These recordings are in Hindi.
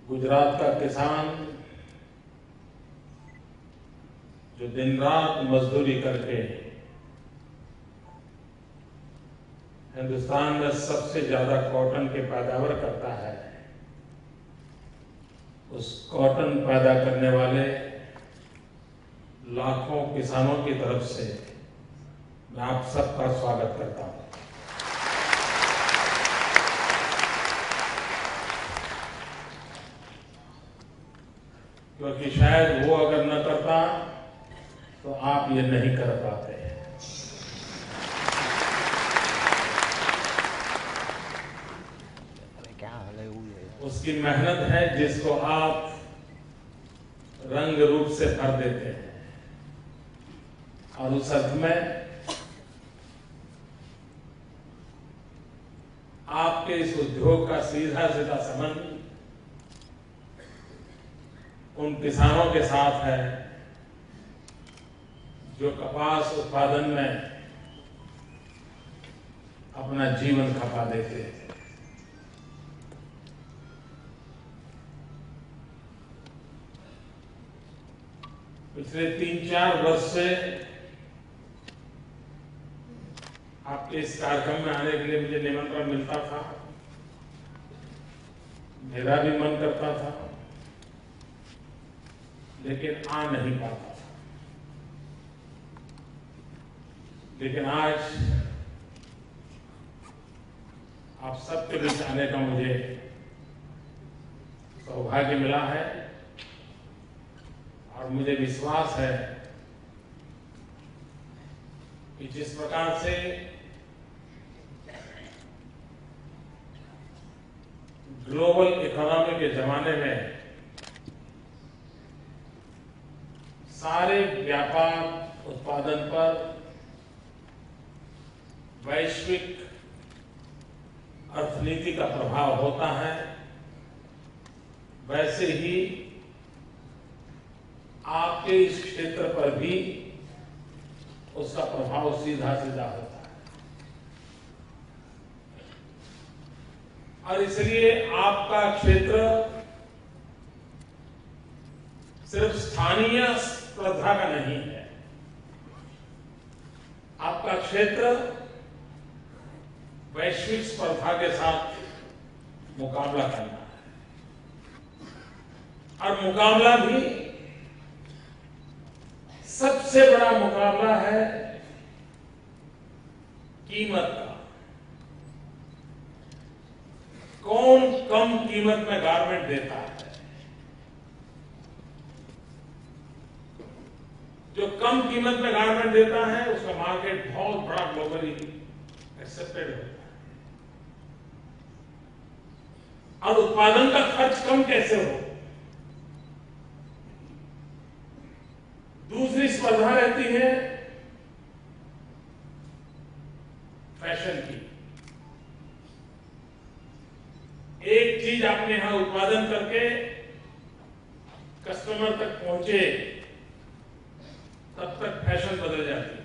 गुजरात का किसान जो दिन रात मजदूरी करके हिंदुस्तान में सबसे ज्यादा कॉटन की पैदावार करता है, उस कॉटन पैदा करने वाले लाखों किसानों की तरफ से मैं आप सबका स्वागत करता हूं। क्योंकि शायद वो अगर न करता तो आप ये नहीं कर पाते। उसकी मेहनत है जिसको आप रंग रूप से भर देते हैं, और उस अर्थ में आपके इस उद्योग का सीधा सीधा संबंध उन किसानों के साथ है जो कपास उत्पादन में अपना जीवन खपा देते हैं। पिछले 3-4 वर्ष से आपके इस कार्यक्रम में आने के लिए मुझे निमंत्रण मिलता था, मेरा भी मन करता था, लेकिन आ नहीं पाता था। लेकिन आज आप सबके बीच आने का मुझे सौभाग्य मिला है, और मुझे विश्वास है कि जिस प्रकार से ग्लोबल इकोनॉमी के जमाने में सारे व्यापार उत्पादन पर वैश्विक अर्थनीति का प्रभाव होता है, वैसे ही आपके इस क्षेत्र पर भी उसका प्रभाव सीधा सीधा होता है। और इसलिए आपका क्षेत्र सिर्फ स्थानीय स्पर्धा का नहीं है, आपका क्षेत्र वैश्विक स्पर्धा के साथ मुकाबला करना है, और मुकाबला भी सबसे बड़ा मुकाबला है कीमत का। कौन कम कीमत में गारमेंट देता है? जो कम कीमत में गारमेंट देता है उसका मार्केट बहुत बड़ा ग्लोबली एक्सेप्टेड होता है। और उत्पादन का खर्च कम कैसे हो? दूसरी स्पर्धा रहती है फैशन की। एक चीज आपने यहां उत्पादन करके कस्टमर तक पहुंचे तब तक फैशन बदल जाती है।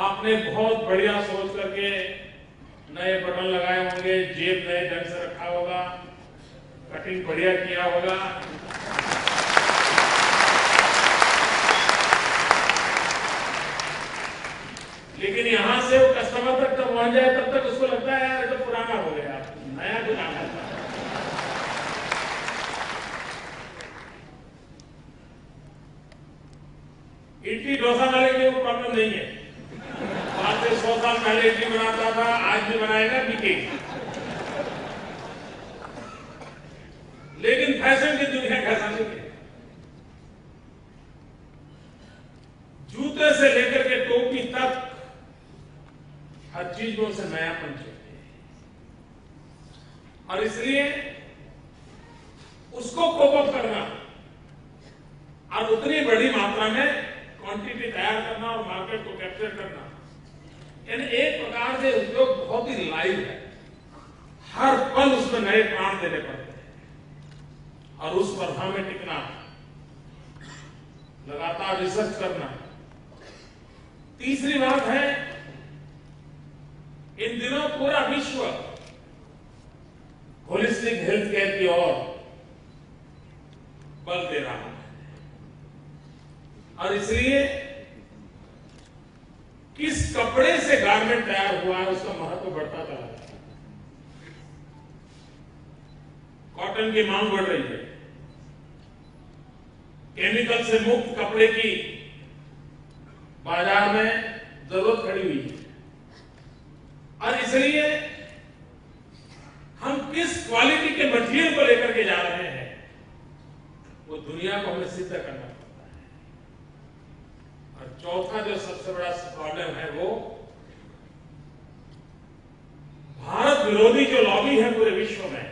आपने बहुत बढ़िया सोच करके नए बटन लगाए होंगे, जेब नए ढंग से रखा होगा, कटिंग बढ़िया किया होगा, लेकिन यहां से वो कस्टमर तक जब पहुंच जाए तब तक उसको लगता है यार ये तो पुराना हो गया, नया कुछ आना था। इडली डोसा वाले के लिए वो प्रॉब्लम नहीं है, आज से 100 साल पहले इडली बनाता था, आज भी बनाएगा, बिकेगी। लेकिन फैशन की दुनिया कैसा नहीं है, जूते से लेकर के टोपी तक हर चीज में उसे नयापन चाहिए, और इसलिए उसको कोप अप करना और उतनी बड़ी मात्रा में क्वांटिटी तैयार करना और मार्केट को कैप्चर करना, यानी एक प्रकार से उद्योग बहुत ही लाइव है। हर पल उसमें नए प्राण देने पड़ते हैं, और उस स्पर्धा में टिकना, लगातार रिसर्च करना। तीसरी बात है, इन दिनों पूरा विश्व होलिस्टिक हेल्थ केयर की ओर बल दे रहा है। और इसलिए किस कपड़े से गारमेंट तैयार हुआ है उसका महत्व बढ़ता चला है। कॉटन की मांग बढ़ रही है, केमिकल से मुक्त कपड़े की बाजार में जरूरत खड़ी हुई है। और इसलिए हम किस क्वालिटी के मटेरियल को लेकर के जा रहे हैं वो दुनिया को हमें सिद्ध करना पड़ता है। और चौथा जो सबसे बड़ा प्रॉब्लम है वो भारत विरोधी जो लॉबी है पूरे विश्व में,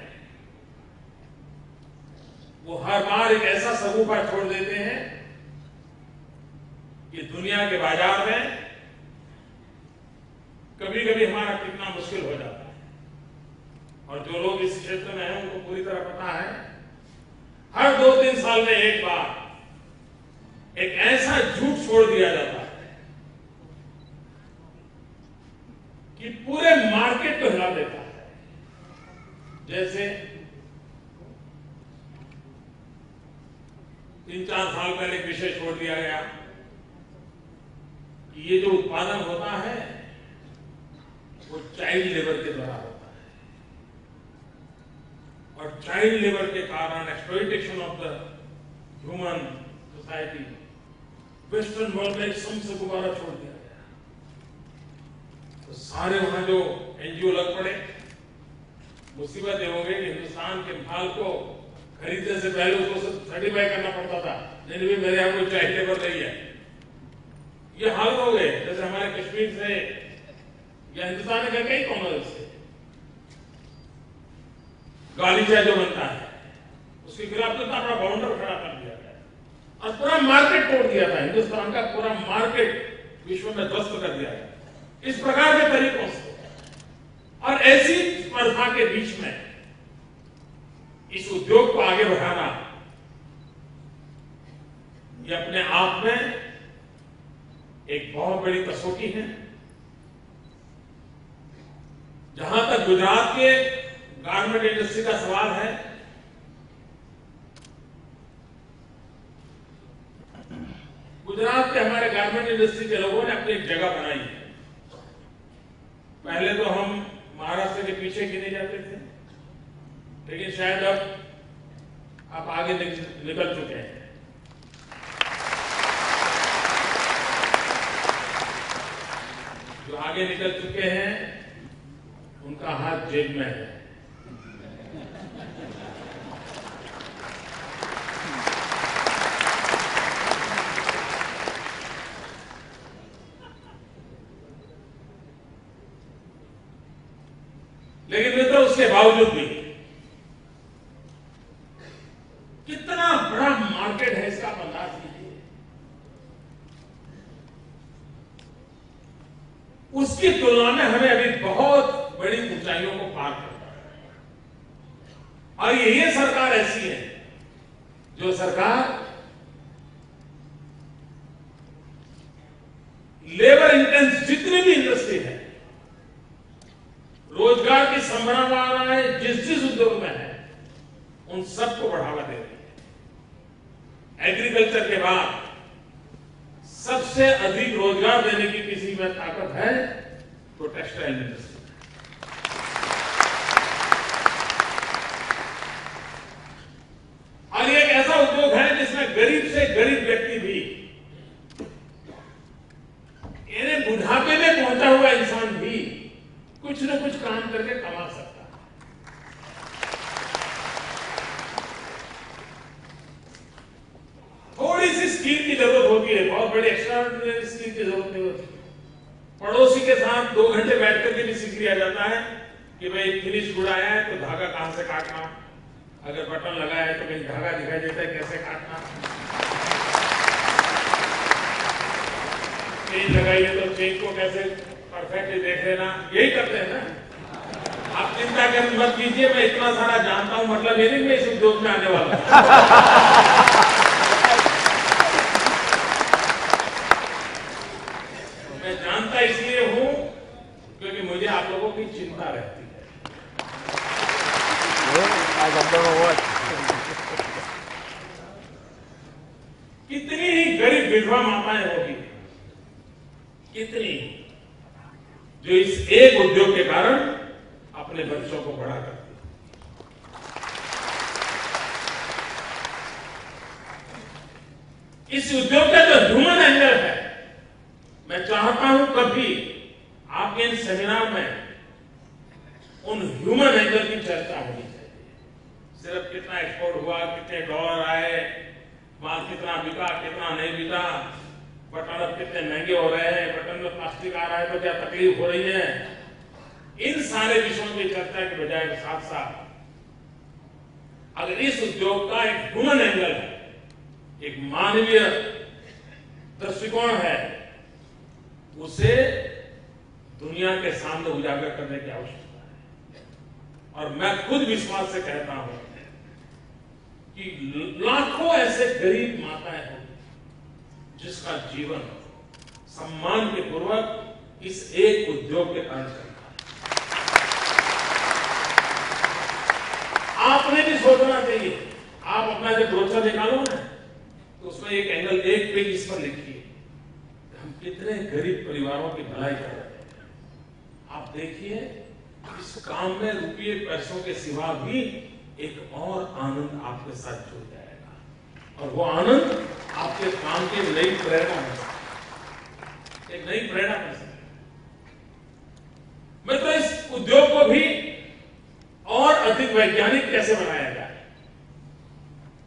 वो हर बार एक ऐसा सबूबा छोड़ देते हैं कि दुनिया के बाजार में कभी कभी हमारा टिकना मुश्किल हो जाता है। और जो लोग इस क्षेत्र में हैं उनको पूरी तरह पता है, हर 2-3 साल में एक बार एक ऐसा झूठ छोड़ दिया जाता है कि पूरे मार्केट को हिला देता है। जैसे 3-4 साल पहले एक विषय छोड़ दिया गया कि ये जो उत्पादन होता है वो चाइल्ड लेबर के द्वारा होता है, और चाइल्ड लेबर के कारण exploitation of the human society western world में एकदम से दोबारा छोड़ दिया गया। तो सारे वहां जो एनजीओ लग पड़े, मुसीबत ये हो गई कि हिंदुस्तान के माल को खरीदने से पहले उसको सर्टिफाई करना पड़ता था, नहीं भी मेरे यहाँ कोई चाइल्ड लेबर नहीं है। ये हाल हो गए। जैसे हमारे कश्मीर से या हिंदुस्तान के कई कॉर्नर से गालीचा जो बनता है उसके खिलाफ तो अपना बाउंडर खड़ा कर दिया गया और पूरा मार्केट तोड़ दिया था। हिंदुस्तान का पूरा मार्केट विश्व में ध्वस्त कर दिया गया इस प्रकार के तरीकों से। और ऐसी स्पर्धा के बीच में इस उद्योग को आगे बढ़ाना ये अपने आप में एक बहुत बड़ी कसौटी है। जहां तक गुजरात के गारमेंट इंडस्ट्री का सवाल है, गुजरात के हमारे गारमेंट इंडस्ट्री के लोगों ने अपनी एक जगह बनाई है। पहले तो हम महाराष्ट्र के पीछे गिने जाते थे, लेकिन शायद अब आप आगे निकल चुके हैं। जो आगे निकल चुके हैं उनका हाथ जेब में है। लेकिन मित्रों उसके बावजूद भी कितना बड़ा मार्केट है इसका अंदाज कीजिए। उसकी तुलना में हमें अभी बहुत बड़ी ऊंचाइयों को पार करना है। और ये सरकार ऐसी है जो सरकार लेबर इंटेंस जितनी भी इंडस्ट्री है, रोजगार की संभावनाएं जिस उद्योग में है, उन सबको बढ़ावा दे रही है। एग्रीकल्चर के बाद सबसे अधिक रोजगार देने की किसी में ताकत है तो टेक्सटाइल इंडस्ट्री। और ये एक ऐसा उद्योग है जिसमें गरीब से गरीब व्यक्ति भी, इन्हें बुढ़ापे में पहुंचा हुआ इंसान भी कुछ न कुछ काम करके कमा सकता है। थोड़ी सी स्किल की जरूरत होती है, बहुत बड़ी एक्स्ट्राऑर्डिनरी स्किल की जरूरत नहीं होती। पड़ोसी के साथ 2 घंटे बैठ करके भी सीख लिया जाता है कि भाई फिनिश उड़ाया है तो धागा कहां से काटना, अगर बटन लगा है तो कहीं धागा दिखाई देता है कैसे काटना, चेन लगाई है तो चेन को कैसे परफेक्टली देख लेना, यही करते हैं ना। आप चिंता कर मत कीजिए, मैं इतना सारा जानता हूं, मतलब ये नहीं मैं इस उद्योग में आने वाला मैं जानता इसलिए हूं क्योंकि मुझे आप लोगों की चिंता रहती है। कितनी ही गरीब विधवा माताएं होगी, कितनी, जो इस एक उद्योग के कारण अपने बच्चों को बड़ा करती। इस उद्योग का जो ह्यूमन एंगल है, मैं चाहता हूं कभी आपके इन सेमिनार में उन ह्यूमन एंगल की चर्चा होनी चाहिए। सिर्फ कितना एक्सपोर्ट हुआ, कितने डॉलर आए, माल कितना बिका, कितना नहीं बिका, बटन अब कितने महंगे हो रहे हैं, बटन में प्लास्टिक आ रहा है तो क्या तकलीफ हो रही है, इन सारे विषयों की चर्चा के बजाय साथ साथ अगर इस उद्योग का एक ह्यूमन एंगल है, एक मानवीय दृष्टिकोण है, उसे दुनिया के सामने उजागर करने की आवश्यकता है। और मैं खुद विश्वास से कहता हूं कि लाखों ऐसे गरीब माताएं होंगी जिसका जीवन सम्मान के पूर्वक इस एक उद्योग के कारण चलता है। आपने भी सोचना चाहिए। आप अपना जब ब्रोचर निकालो ना, तो उसमें एक एंगल, एक पेज इस पर लिखिए, हम कितने गरीब परिवारों की भलाई कर रहे हैं। आप देखिए इस काम में रुपये पैसों के सिवा भी एक और आनंद आपके साथ जुड़ जाएगा, और वो आनंद आपके काम की नई प्रेरणा बन सकता है, एक नई प्रेरणा बन सकती है। मैं तो इस उद्योग को भी और अधिक वैज्ञानिक कैसे बनाया जाए।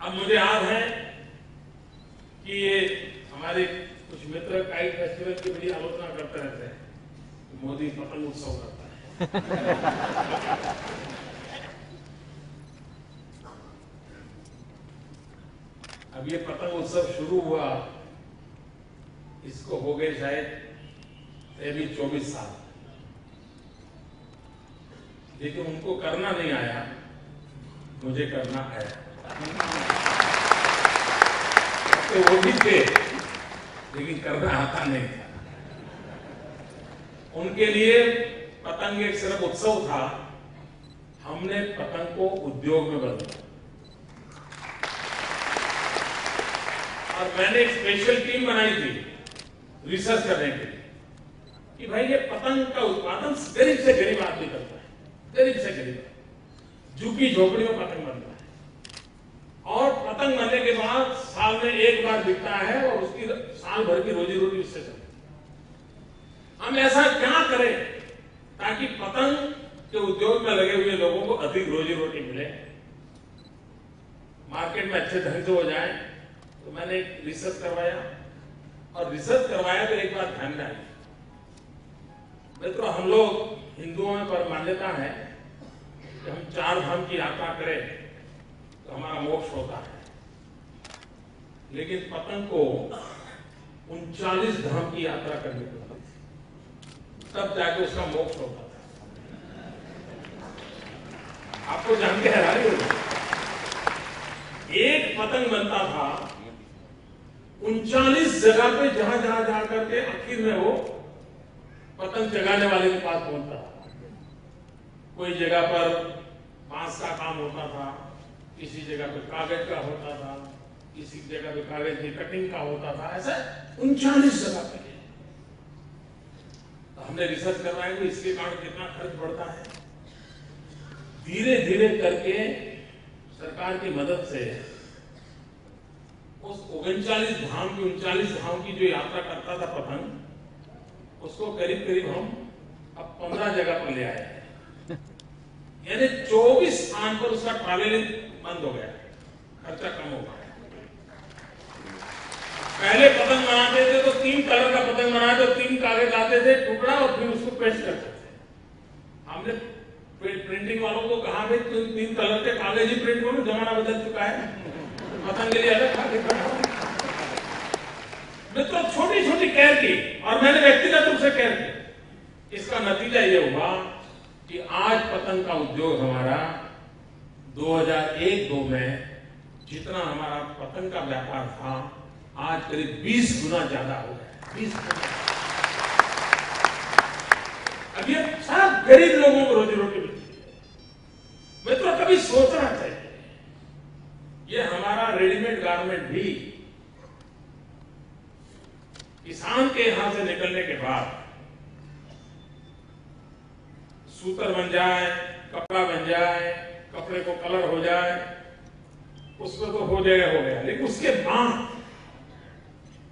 अब मुझे याद है कि ये हमारे कुछ मित्र काइट फेस्टिवल की बड़ी आलोचना करते रहते हैं, मोदी पतंग उत्सव करता है। अब ये पतंग उत्सव शुरू हुआ, इसको हो गए शायद अभी 24 साल, लेकिन उनको करना नहीं आया, मुझे करना आया। तो वो भी थे, लेकिन करना आता नहीं था। उनके लिए पतंग एक सिर्फ उत्सव था, हमने पतंग को उद्योग में बदला। और मैंने एक स्पेशल टीम बनाई थी रिसर्च करने के लिए कि भाई ये पतंग का उत्पादन गरीब से गरीब आदमी करता है, गरीब से गरीब, झुग्गी झोपड़ी में पतंग बनता है, और पतंग बनने के बाद साल में एक बार बिकता है और उसकी साल भर की रोजी रोटी उससे चलती है। हम ऐसा क्या करें ताकि पतंग के उद्योग में लगे हुए लोगों को अधिक रोजी रोटी मिले, मार्केट में अच्छे ढंग से हो जाए। तो मैंने एक रिसर्च करवाया, और रिसर्च करवाया तो एक बात ध्यान में आई, मित्रों, हम लोग हिंदुओं में पर मान्यता है कि हम 4 धाम की यात्रा करें तो हमारा मोक्ष होता है, लेकिन पतंग को 39 धाम की यात्रा करनी पड़ती थी, तब जाके उसका मोक्ष होता था। आपको जान के हैरानी होगी, एक पतंग बनता था 39 जगह पे, जहां जहां जा करके आखिर में वो पतंग जगाने वाले के पास पहुंचता था। कोई जगह पर बांस का काम होता था, किसी जगह पे कागज का होता था, किसी जगह पे कागज की कटिंग का होता था, ऐसा 39 जगह पे। तो हमने रिसर्च करवाया कि इसके कारण कितना खर्च बढ़ता है। धीरे धीरे करके सरकार की मदद से उस 39 धाम की जो यात्रा करता था पतंग, उसको करीब करीब हम अब 15 जगह पर ले आए हैं। यानी 24 स्थान पर उसका ट्रैवलिंग बंद हो गया, खर्चा कम हो गया। पहले पतंग बनाते थे तो 3 कलर का पतंग बनाते तो 3 कागज आते थे टुकड़ा, और फिर उसको पेस्ट करते थे। हमने प्रिंटिंग वालों को कहा भाई 3 कलर के कागज ही प्रिंट करो, जमाना बदल चुका है, पतंग के लिए अलग कागज बनाओ। मित्रों, छोटी छोटी केयर की, और मैंने व्यक्तिगत रूप से केयर की। इसका नतीजा ये हुआ कि आज पतंग का उद्योग हमारा 2001-2 में जितना हमारा पतंग का व्यापार था, आज करीब 20 गुना ज्यादा हो गया। 20 गुना। अब ये सब गरीब लोगों को रोजी रोटी मिलती है। मित्रों, कभी सोचना चाहिए, ये हमारा रेडीमेड गारमेंट भी किसान के यहां से निकलने के बाद सूतर बन जाए, कपड़ा बन जाए, कपड़े को कलर हो जाए, उसमें तो हो गया, लेकिन उसके बाद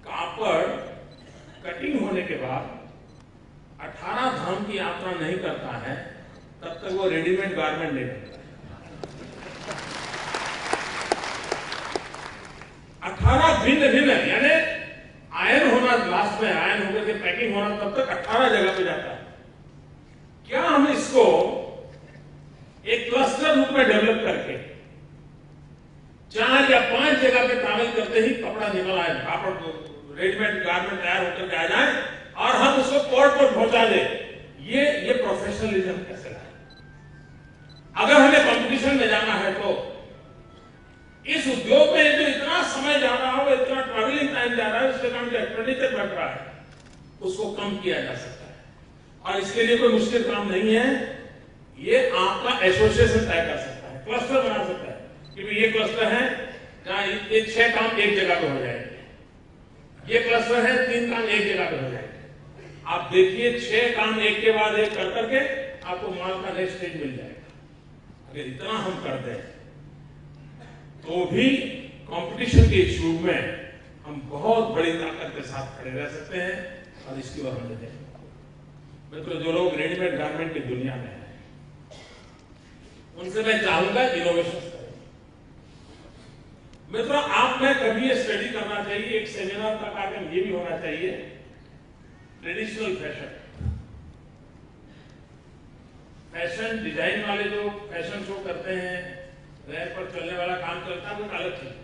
कापड़ कटिंग होने के बाद 18 धाम की यात्रा नहीं करता है, तब तक वो रेडीमेड गारमेंट नहीं बनता है। 18 भिन्न भिन्न, यानी आयन होना, लास्ट में आयन होकर के पैकिंग होना, तब तक 18 जगह पे जाता है। क्या हम इसको एक क्लस्टर रूप में डेवलप करके 4 या 5 जगह पे ट्रैवल करते ही कपड़ा निकल आए, कापड़ रेडीमेड गारमेंट तैयार होकर के आ जाए और हम उसको पोर्ट पर पहुंचा दे, ये प्रोफेशनलिज्म कैसे लाए? अगर हमें कंपटीशन में जाना है तो इस उद्योग में जो इतना समय जा रहा हो, इतना ट्रैवलिंग टाइम जा रहा है, उसके काम जो एक्सपेंडिचर बढ़ रहा है, उसको कम किया जा सकता है। और इसके लिए कोई मुश्किल काम नहीं है, ये आपका एसोसिएशन तय कर सकता है, क्लस्टर बना सकता है कि ये क्लस्टर है जहां ये 6 काम एक जगह पे हो जाएंगे, ये क्लस्टर है 3 काम एक जगह पे हो जाएंगे। आप देखिए 6 काम एक के बाद एक कर करके आपको माल का नेक्स्ट स्टेज मिल जाएगा। अगर इतना हम कर दें तो भी कंपटीशन के इस युग में हम बहुत बड़ी ताकत के साथ खड़े रह सकते हैं और इसकी ओर हम देखें। मित्रों, जो लोग रेडीमेड गारमेंट की दुनिया में हैं, उनसे मैं चाहूंगा इनोवेशन करें। मित्रों, आप में कभी ये स्टडी करना चाहिए, एक सेमिनार का कार्यक्रम ये भी होना चाहिए, ट्रेडिशनल फैशन डिजाइन वाले जो फैशन शो करते हैं, रैक पर चलने वाला काम चलता है, वो एक अलग चीज है,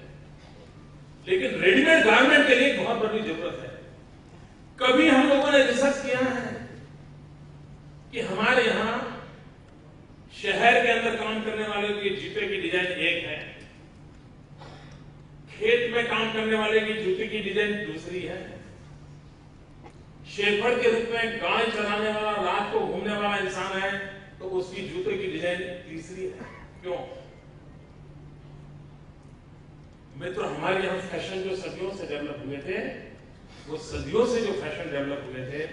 लेकिन रेडीमेड गारमेंट के लिए एक बहुत बड़ी जरूरत है। कभी हम लोगों ने रिसर्च किया है कि हमारे यहां शहर के अंदर काम करने वाले के जूते की डिजाइन एक है, खेत में काम करने वाले की जूते की डिजाइन दूसरी है, शेफर्ड के रूप में गाय चराने वाला, रात को घूमने वाला इंसान है तो उसकी जूते की डिजाइन तीसरी है। क्यों? मित्रों, हमारे यहां फैशन जो सदियों से डेवलप हुए थे, वो सदियों से जो फैशन डेवलप हुए थे,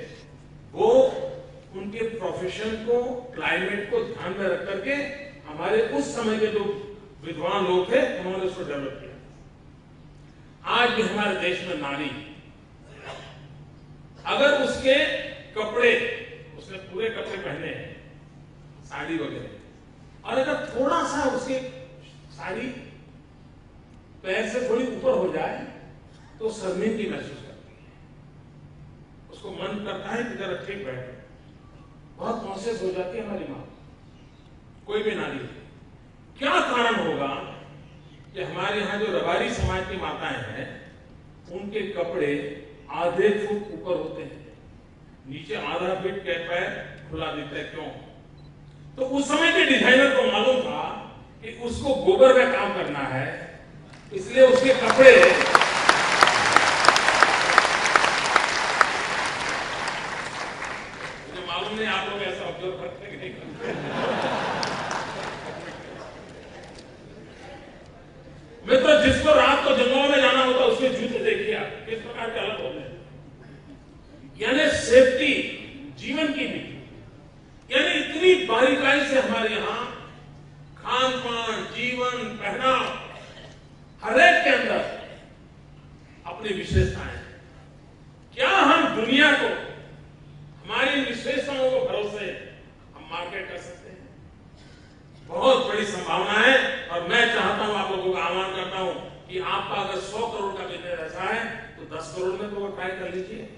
वो उनके प्रोफेशन को, क्लाइमेट को ध्यान में रख करके हमारे उस समय के जो विद्वान लोग थे, उन्होंने उसको डेवलप किया। आज भी हमारे देश में नारी, अगर उसके कपड़े, उसने पूरे कपड़े पहने हैं, साड़ी वगैरह, और अगर थोड़ा सा उसकी साड़ी पैर से थोड़ी ऊपर हो जाए तो शर्मिंदगी महसूस करती है, उसको मन करता है कि जरा ठीक बैठे, बहुत कॉन्शियस हो जाती है हमारी मां, कोई भी नारी। क्या कारण होगा कि हमारे यहां जो रबारी समाज की माताएं हैं, उनके कपड़े आधे फुट ऊपर होते हैं, नीचे आधा फीट के पैर खुला देते हैं। क्यों? तो उस समय के डिजाइनर को मालूम था कि उसको गोबर में काम करना है, इसलिए उसके कपड़े मुझे मालूम नहीं आप लोग ऐसा ऑब्जर्व करते कि नहीं करते। मित्रों, जिसको रात को जंगलों में जाना होता, उसके जूते देखिए आप किस प्रकार के अलग होते हैं, यानी सेफ्टी, जीवन की भी, यानी इतनी बारीकाई से हमारे यहां खान पान, जीवन, पहनाव, हर एक के अंदर अपनी विशेषताएं हैं। क्या हम दुनिया को हमारी विशेषताओं को भरोसे हम मार्केट कर सकते हैं? बहुत बड़ी संभावना है, और मैं चाहता हूं, आप लोगों का आह्वान करता हूं कि आपका अगर 100 करोड़ का बिजनेस ऐसा है तो 10 करोड़ में तो वो ट्राई कर लीजिए।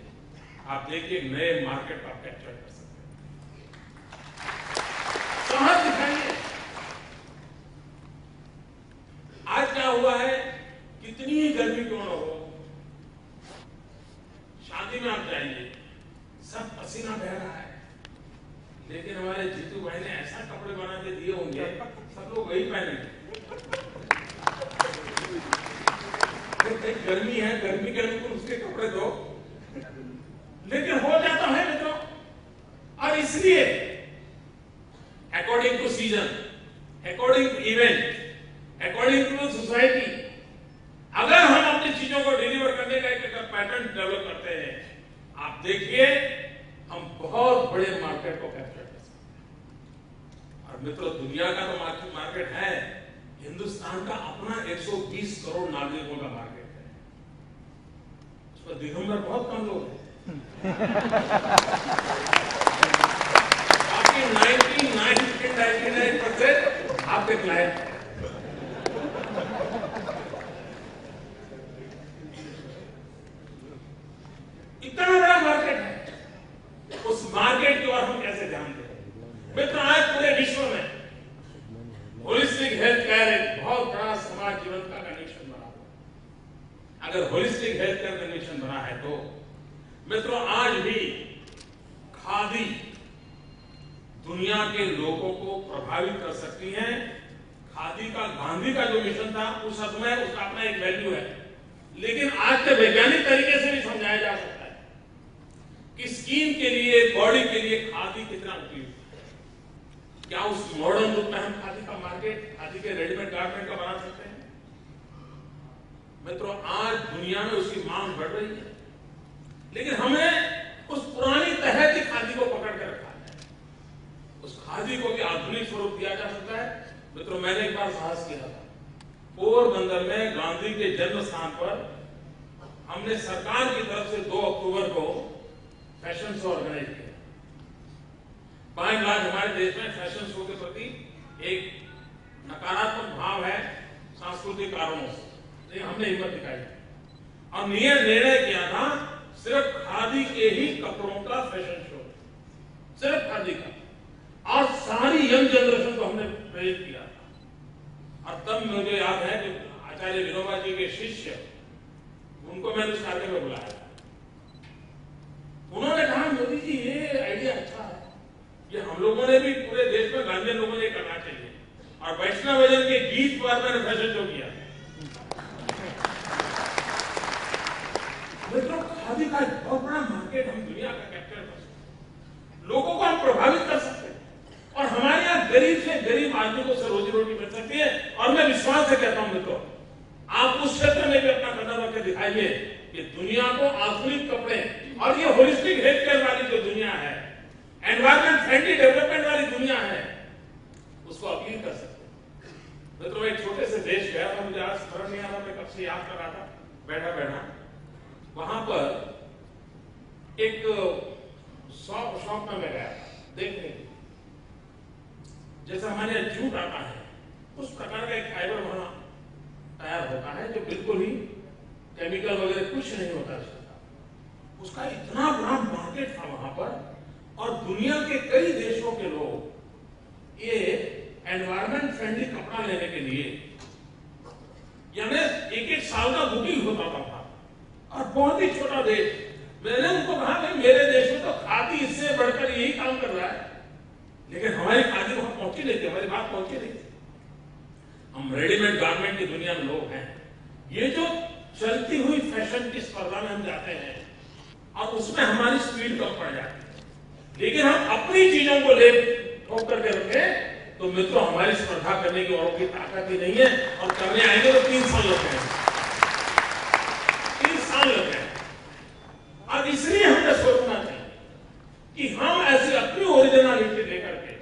आप देखिए नए मार्केट आप कैप्चर कर सकते हैं, साहस दिखाइए। आज क्या हुआ है, कितनी ही गर्मी क्यों न हो, शादी में आप जाइए, सब पसीना बह रहा है, लेकिन हमारे जीतू भाई ने ऐसा कपड़े बना के दिए होंगे, सब लोग वही पहनेंगे। गर्मी है, गर्मी के अनुकूल उसके कपड़े दो, लेकिन हो जाता है मित्रों। और इसलिए according to season, according to event, according to society. अगर हम अपनी चीजों को डिलीवर करने का एक पैटर्न डेवलप करते हैं, आप देखिए हम बहुत बड़े मार्केट को कैप्चर कर सकते हैं। और मित्रों, दुनिया का तो मार्केट है, हिंदुस्तान का अपना 120 करोड़ नागरिकों का मार्केट है। उसमें दिगंबर बहुत कम लोग हैं। बाकी 99% आपके क्लाइंट हैं। इतना बड़ा मार्केट है, उस मार्केट की ओर हम कैसे ध्यान दें? मित्र, आज पूरे विश्व में होलिस्टिक हेल्थ केयर एक बहुत बड़ा समाज जीवन का कनेक्शन बना हुआ। अगर होलिस्टिक हेल्थ केयर कनेक्शन बना है तो मित्रों, आज भी खादी दुनिया के लोगों को प्रभावित कर सकती है। खादी का, गांधी का जो मिशन था उस समय, उसका अपना एक वैल्यू है, लेकिन आज के वैज्ञानिक तरीके से भी समझाया जा सकता है कि स्किन के लिए, बॉडी के लिए खादी कितना उपयुक्त है। क्या उस मॉडर्न रूप में हम खादी का मार्केट, खादी के रेडीमेड गारमेंट का बना सकते हैं? मित्रों, आज दुनिया में उसकी मांग बढ़ रही है, लेकिन हमें उस पुरानी तरह की खादी को पकड़ के रखा है। उस खादी को भी आधुनिक स्वरूप दिया जा सकता है। मित्रों, मैंने एक बार साहस किया था, पोरबंदर में गांधी के जन्म स्थान पर हमने सरकार की तरफ से 2 अक्टूबर को फैशन शो ऑर्गेनाइज किया। बाय एंड लार्ज हमारे देश में फैशन शो के प्रति एक नकारात्मक भाव है सांस्कृतिक कारणों से, लेकिन हमने हिम्मत दिखाई और निर्णय किया था सिर्फ खादी के ही कपड़ों का फैशन शो, सिर्फ खादी का, और सारी यंग जनरेशन को हमने प्रेरित किया था। और तब मुझे याद है कि आचार्य विनोबा जी के शिष्य, उनको मैंने उस कार्य में बुलाया। उन्होंने कहा, मोदी जी ये आइडिया अच्छा है, ये हम लोगों ने भी पूरे देश में, गांधीयन लोगों ने करना चाहिए। और वैष्णव जन के गीत पर मैंने फैशन शो किया। मित्रों, खादी का एक बहुत बड़ा मार्केट हम दुनिया का कैप्चर कर सकते हैं, लोगों को हम प्रभावित कर सकते हैं, और हमारे यहाँ गरीब से गरीब आदमी को से रोजी रोटी मिल सकती है। और मैं विश्वास से कहता हूं मित्रों, आप उस क्षेत्र में भी अपना कदम रख के दिखाइए कि दुनिया को आधुनिक कपड़े और ये होलिस्टिक हेल्थ केयर वाली जो दुनिया है, एनवायरमेंट फ्रेंडली डेवलपमेंट वाली दुनिया है, उसको अपील कर सकते हैं। मित्रों, एक छोटे से देश गया था, मुझे आज स्मरण नहीं आ रहा, मैं कब से याद कर रहा था बैठा बैठा। वहां पर एक शॉप में मैं गया देखने, जैसे हमारे यहाँ जूट आता है उस प्रकार का एक फाइबर वहां तैयार होता है, जो बिल्कुल ही केमिकल वगैरह कुछ नहीं होता उसका इतना बड़ा मार्केट था वहां पर, और दुनिया के कई देशों के लोग ये एनवायरमेंट फ्रेंडली कपड़ा लेने के लिए, यानी 1-1 साल का बुकिंग होता था और बहुत ही छोटा देश। मैंने उनको कहा, भाई मेरे देश में तो खादी इससे बढ़कर यही काम कर रहा है, लेकिन हमारी खादी वहां पहुंची नहीं थी, हमारी बात पहुंची नहीं थी। हम रेडीमेड गारमेंट की दुनिया में लोग हैं, ये जो चलती हुई फैशन की स्पर्धा में हम जाते हैं और उसमें हमारी स्पीड कम पड़ जाती है, लेकिन हम अपनी चीजों को ले ठोक करके रखें तो मित्रों, हमारी स्पर्धा करने की औरों की ताकत ही नहीं है, और करने आएंगे तो 3 साल लग जाएंगे, 3 साल लग जाएंगे। और इसलिए हमें सोचना चाहिए कि हम ऐसी अपनी ओरिजिनलिटी लेकर के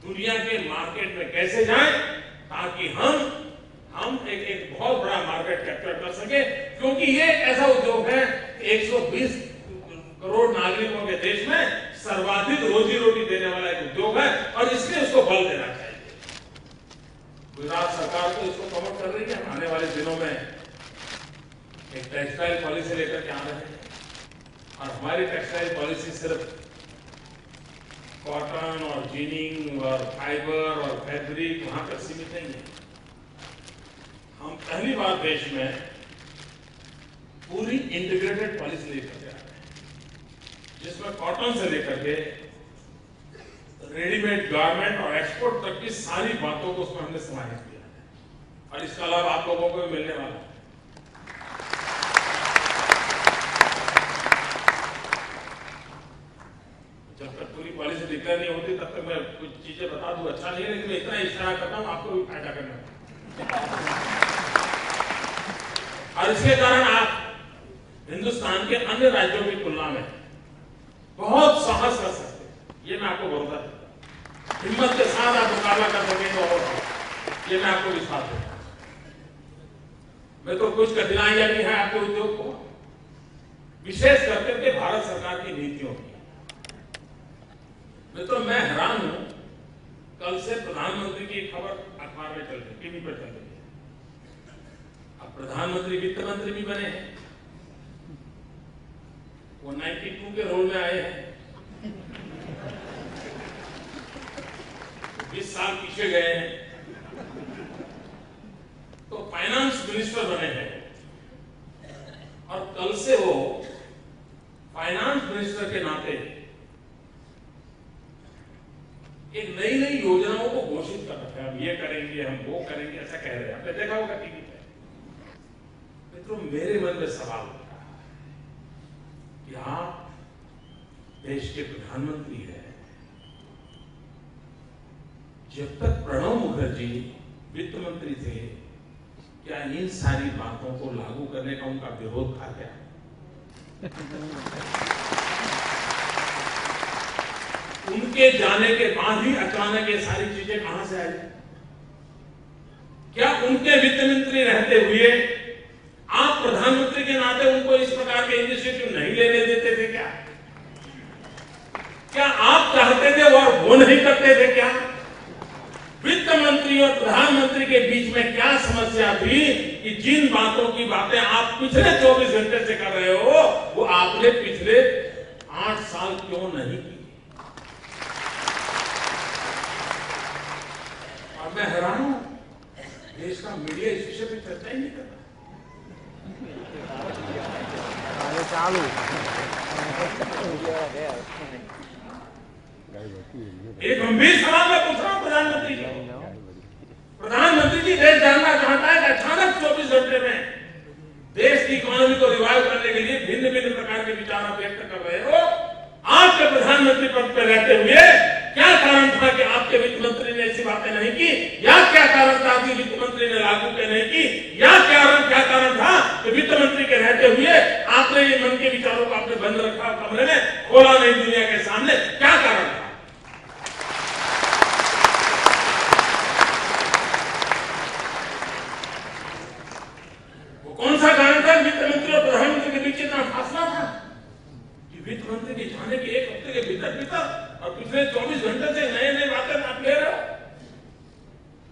दुनिया के मार्केट में कैसे जाएं, ताकि हम एक बहुत बड़ा मार्केट कैप्चर कर सके, क्योंकि ये ऐसा उद्योग है 120 करोड़ नागरिकों के देश में सर्वाधिक रोजी रोटी देने वाला एक उद्योग है, और इसलिए उसको बल देना चाहिए। गुजरात सरकार तो इसको प्रमोट कर रही है। आने वाले दिनों में एक टेक्सटाइल पॉलिसी लेकर के आ रहे हैं, और हमारी टेक्सटाइल पॉलिसी सिर्फ कॉटन और जीनिंग और फाइबर और फैब्रिक वहां तक सीमित नहीं है। हम पहली बार देश में पूरी इंटीग्रेटेड पॉलिसी लेकर के आ रहे हैं, जिसमें कॉटन से लेकर के रेडीमेड गारमेंट और एक्सपोर्ट तक की सारी बातों को उसमें हमने समाहित किया है, और इसका लाभ आप लोगों को भी मिलने वाला है। जब तक पूरी पॉलिसी डिक्लेयर नहीं होती तब तक मैं कुछ चीजें बता दूं अच्छा नहीं है, लेकिन मैं इतना इशारा करता हूं आपको भी फायदा करना। और इसके कारण आप हिंदुस्तान के अन्य राज्यों की तुलना में बहुत साहस कर सकते हैं, ये मैं आपको भरोसा देता हूं। हिम्मत के साथ आप मुकाबला कर सकेंगे और ये मैं आपको विश्वास देता हूं। मैं तो कुछ कठिनाइयां भी है आपके उद्योग को, विशेष करके भारत सरकार की नीतियों की। मैं हैरान हूं, कल से प्रधानमंत्री की खबर अखबार में चल रही, टीवी पर चल रही है। अब प्रधानमंत्री वित्त मंत्री भी बने हैं, वो 92 के रोल में आए हैं, 20 साल पीछे गए हैं, तो फाइनेंस मिनिस्टर बने हैं और कल से वो फाइनेंस मिनिस्टर के नाते एक नई नई योजनाओं को घोषित कर रखा है। हम ये करेंगे, हम वो करेंगे, ऐसा कह रहे हैं। आपने देखा होगा टीवी पे। मित्रों, मेरे मन में सवाल उठा कि आप देश के प्रधानमंत्री हैं, जब तक प्रणब मुखर्जी वित्त मंत्री थे, क्या इन सारी बातों को लागू करने का उनका विरोध था क्या? उनके जाने के बाद ही अचानक ये सारी चीजें कहां से आई? क्या उनके वित्त मंत्री रहते हुए आप प्रधानमंत्री के नाते उनको इस प्रकार के इनिशिएटिव नहीं लेने देते थे क्या? क्या आप चाहते थे और वो नहीं करते थे क्या? वित्त मंत्री और प्रधानमंत्री के बीच में क्या समस्या थी कि जिन बातों की बातें आप पिछले 24 घंटे से कर रहे हो, वो आपने पिछले 8 साल क्यों नहीं की? और मैं हैरान हूं, देश का मीडिया इस विषय पर चर्चा ही नहीं करता। चालू एक गंभीर सवाल मैं पूछ रहा हूं प्रधानमंत्री जी। प्रधानमंत्री जी देश जानना चाहता है कि अचानक 24 घंटे में देश की इकोनॉमी को रिवाइव करने के लिए भिन्न भिन्न प्रकार के विचार आप व्यक्त कर रहे हो। आपके प्रधानमंत्री पद पर रहते हुए क्या कारण था कि आपके वित्त मंत्री ने ऐसी बातें नहीं की, या क्या कारण था कि वित्त मंत्री ने लागू के नहीं की, या क्या कारण था कि वित्त मंत्री के रहते हुए आपने ये मन के विचारों को आपने बंद रखा, कमरे में खोला नहीं दुनिया के सामने? क्या कारण था? वो कौन सा कारण था? वित्त मंत्री और प्रधानमंत्री के बीच इतना फासला था कि वित्त मंत्री के जाने के 1 हफ्ते के भीतर और पिछले 24 घंटे से नए नए बातें आप ले रहे हो।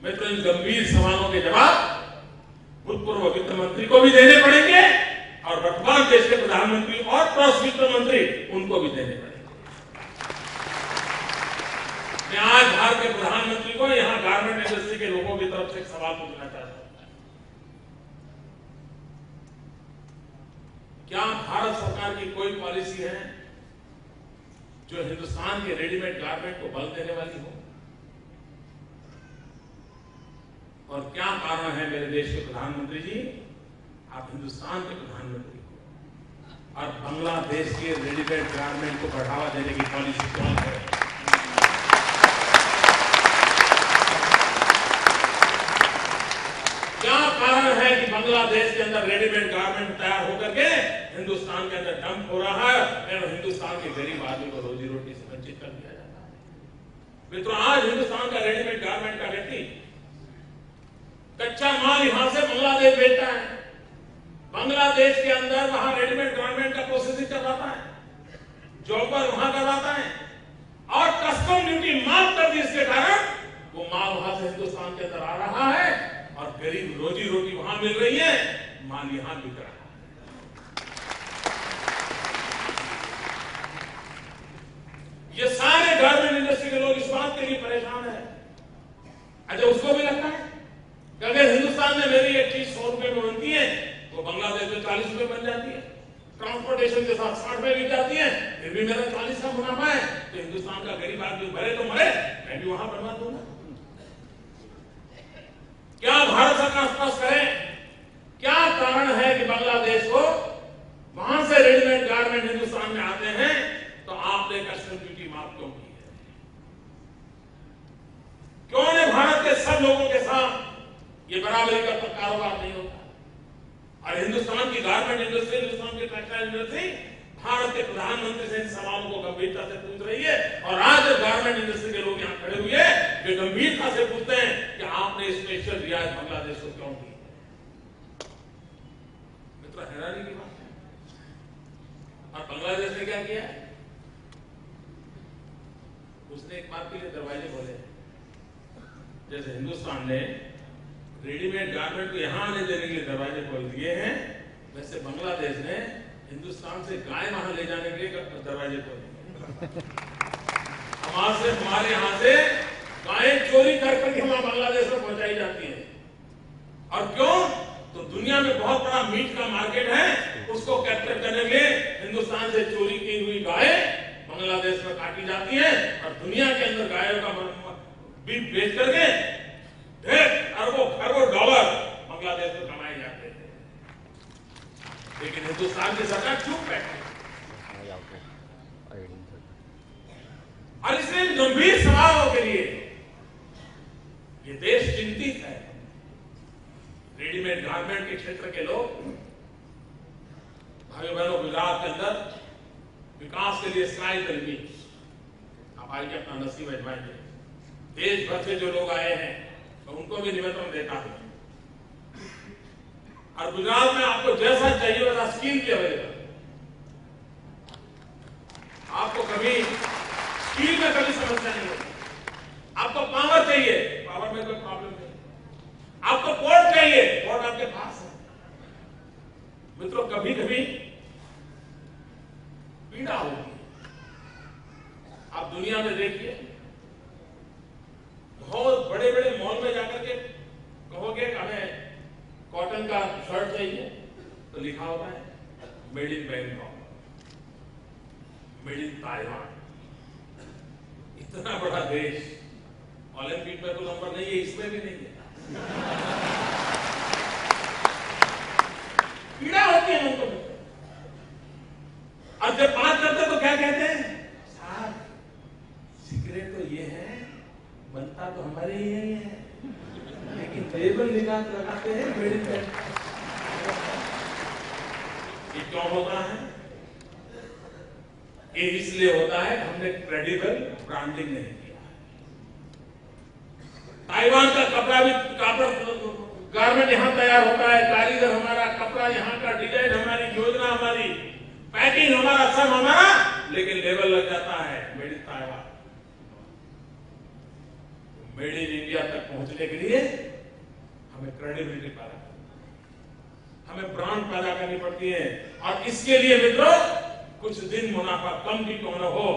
मैं तो इन गंभीर सवालों के जवाब भूतपूर्व वित्त मंत्री को भी देने पड़ेंगे और वर्तमान देश के प्रधानमंत्री और प्लस वित्त मंत्री उनको भी देने पड़ेंगे। मैं आज भारत के प्रधानमंत्री को यहां गारमेंट इंडस्ट्री के लोगों की तरफ से एक सवाल पूछना चाहता हूं। क्या भारत सरकार की कोई पॉलिसी है जो हिंदुस्तान के रेडीमेड गारमेंट को बल देने वाली हो? और क्या कारण है मेरे देश के प्रधानमंत्री जी, आप हिंदुस्तान के प्रधानमंत्री को और बांग्लादेश के रेडीमेड गारमेंट को बढ़ावा देने की पॉलिसी क्यों है? क्या कारण है कि बांग्लादेश के अंदर रेडीमेड गारमेंट तैयार होकर के हिंदुस्तान के अंदर डंप हो रहा है और हिंदुस्तान के गरीब आदमी को रोजी रोटी से वंचित कर दिया जाता है? मित्रों, आज हिंदुस्तान का रेडीमेड गारमेंट का व्यक्ति कच्चा माल यहां से बांग्लादेश भेजता है, बांग्लादेश के अंदर वहां रेडीमेड गारमेंट का प्रोसेसिंग करवाता है, जॉबर वहां करवाता है और कस्टम ड्यूटी माफ कर दी। इसके कारण वो माल वहां से हिंदुस्तान के अंदर आ रहा है और गरीब रोजी रोटी वहां मिल रही है, माल यहां बिक रहा है। ये सारे गारमेंट इंडस्ट्री के लोग इस बात के लिए परेशान है। अच्छा, उसको भी लगता है कि अगर हिंदुस्तान में मेरी एक चीज 100 रुपए में बनती है तो बांग्लादेश में 40 रुपए बन जाती है, ट्रांसपोर्टेशन के साथ 60 में बिक जाती है, फिर भी मेरा 40 का मुनाफा है, तो हिंदुस्तान का गरीब आदमी मरे तो मरे, मैं भी वहां बनवा दूंगा। क्या भारत सरकार स्पष्ट करे, क्या कारण है कि बांग्लादेश को वहां से रेडीमेड गारमेंट हिंदुस्तान में आते हैं तो आपने कस्टम ड्यूटी ये बराबरी का कारोबार नहीं होता। और हिंदुस्तान की गारमेंट इंडस्ट्री, हिंदुस्तान की टेक्सटाइल इंडस्ट्री भारत के प्रधानमंत्री से इन सवालों को गंभीरता से पूछ रही है। और आज गारमेंट इंडस्ट्री के लोग यहाँ खड़े हुए हैं, वे गंभीरता से पूछते हैं कि आपने स्पेशल रियायत बांग्लादेश को क्यों दी। मित्र, हैरानी की बात है। और बांग्लादेश ने क्या किया? उसने एक बात के लिए दरवाजे खोले। जैसे हिंदुस्तान ने रेडीमेड गारमेंट को यहां आने देने के लिए दरवाजे खोल दिए हैं, वैसे बांग्लादेश ने हिंदुस्तान से गाय वहां ले जाने के लिए दरवाजे खोल दिए। हमारे यहां से गायें चोरी करके वहां बांग्लादेश में पहुंचाई जाती है। और क्यों? तो दुनिया में बहुत बड़ा मीट का मार्केट है, उसको कैप्चर करने के लिए हिंदुस्तान से चोरी की हुई गायें बांग्लादेश में काटी जाती है और दुनिया के अंदर गायों का बीफ बेच करके अरबों खरबों डॉलर बांग्लादेश में कमाए जाते थे। लेकिन हिंदुस्तान की सरकार चुप बैठी। और इसलिए गंभीर सवालों के लिए ये देश चिंतित है। रेडीमेड गारमेंट के क्षेत्र के लोग, भाइयों बहनों, गुजरात के अंदर विकास के लिए स्काई द लिमिट, आप आइए अपना नसीब आजमाइए। देश भर से जो लोग आए हैं तो उनको भी निमंत्रण देता हूं। और गुजरात में आपको जैसा चाहिए वैसा स्कीम भी अवेलेबल। आपको कभी स्कीम में कभी समस्या नहीं होगी। आपको पावर चाहिए, पावर में कोई प्रॉब्लम नहीं। आपको पोर्ट चाहिए, पोर्ट आपके पास है। मित्रों, कभी कभी पीड़ा होगी। आप दुनिया में देखिए, बहुत बड़े बड़े मॉल में जाकर के कहोगे कि हमें कॉटन का शर्ट चाहिए, तो लिखा होता है made in Bangkok, made in Taiwan. इतना बड़ा देश, ओलंपिक में तो नंबर नहीं है, इसमें भी नहीं है। पीड़ा होती है उनको। और जब बात करते तो क्या कहते हैं? साहब, सीक्रेट तो ये है, बनता तो हमारे ही है, लेकिन लेबल लगाते हैं मेड इन बैंकॉक। ये क्यों होता है? ये इसलिए होता है कि हमने क्रेडिबल ब्रांडिंग नहीं किया। ताइवान का कपड़ा भी गारमेंट यहां तैयार होता है, कारीगर हमारा, कपड़ा यहां का, डिजाइन हमारी, योजना हमारी, पैकिंग हमारा, सब हमारा, लेकिन लेबल लग जाता है made in Taiwan. Made in India तक पहुंचने के लिए हमें क्रेडिबिलिटी पैदा करनी, हमें ब्रांड पैदा करनी पड़ती है। और इसके लिए मित्रों, कुछ दिन मुनाफा कम भी क्यों न हो,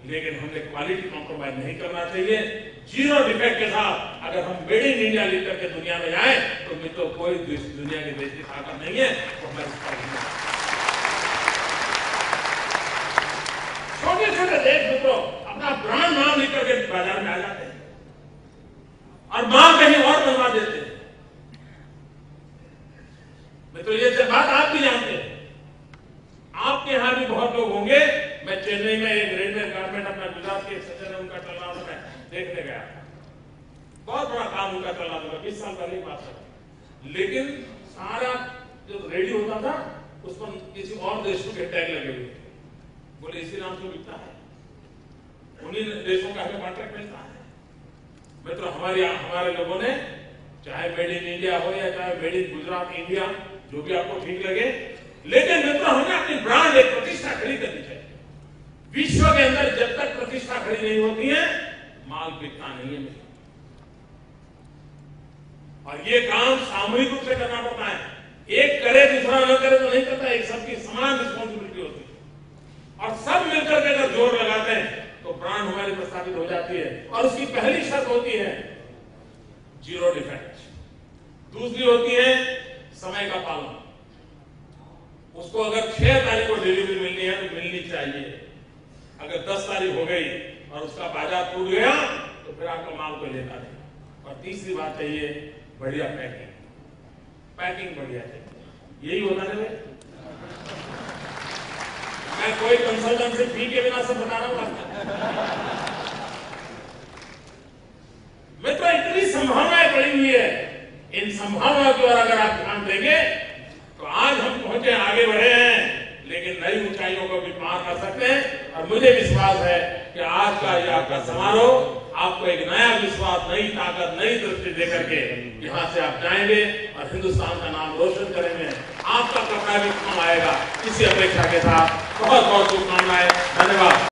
लेकिन हमें क्वालिटी कॉम्प्रोमाइज नहीं करना चाहिए। जीरो डिफेक्ट के साथ अगर हम मेड इन इंडिया लेकर के दुनिया में आए तो मित्रों, कोई दुनिया के देश की ताकत नहीं है तो हमारे छोटे छोटे देश मित्रों अपना ब्रांड नाम लेकर के बाजार में आ जाते हैं और मां कहीं और बनवा देते हैं। मित्रों, ये बात आप भी जानते हैं, आपके यहां भी बहुत लोग होंगे। मैं चेन्नई में एक रेडीमेड गारमेंट अपना गुजरात के सज्जन है, उनका चल रहा था, मैं देखने गया। बहुत बड़ा काम उनका चल रहा था, 20 साल पहले की बात है। लेकिन सारा जो रेडी होता था उस पर किसी और देश के टैग लगे हुए, बोले इसी नाम से बिकता है, उन्हीं देशों का हमें कॉन्ट्रैक्ट मिलता है। मित्रों, हमारे लोगों ने, चाहे मेड इन इंडिया हो या चाहे मेड इन गुजरात इंडिया, जो भी आपको ठीक लगे, लेकिन मित्रों हमें अपनी ब्रांड, एक प्रतिष्ठा खड़ी करनी चाहिए। विश्व के अंदर जब तक प्रतिष्ठा खड़ी नहीं होती है, माल बिकता नहीं है। और ये काम सामूहिक रूप से करना पड़ता है। एक करे दूसरा न करे तो नहीं करता, एक सबकी समान रिस्पॉन्सिबिलिटी होती है। और सब मिलकर के अगर जोर लगाते हैं तो ब्रांड हमारी प्रस्थापित हो जाती है। और उसकी पहली शर्त होती है जीरो डिफेक्ट, दूसरी होती है समय का पालन। उसको अगर 6 तारीख को डिलीवरी मिलनी है तो मिलनी चाहिए। अगर 10 तारीख हो गई और उसका बाजार टूट गया तो फिर आपका माल कोई लेता नहीं। और तीसरी बात चाहिए बढ़िया पैकिंग, पैकिंग बढ़िया चाहिए। यही होता है। मैं कोई कंसल्टेंसी फी के बिना सब बता रहा हूं आपको। मित्रों, इतनी संभावनाएं पड़ी हुई है इन संभावनाओं की ओर अगर आप ध्यान देंगे तो आज हम पहुंचे, आगे बढ़े हैं, लेकिन नई ऊंचाइयों को भी पार कर सकते हैं। और मुझे विश्वास है कि आज का यह आपका समारोह आपको एक नया विश्वास, नई ताकत, नई दृष्टि देकर के यहाँ से आप जाएंगे और हिंदुस्तान का नाम रोशन करेंगे। आपका कपड़ा भी काम आएगा, इसी अपेक्षा के साथ बहुत बहुत शुभकामनाएं। धन्यवाद।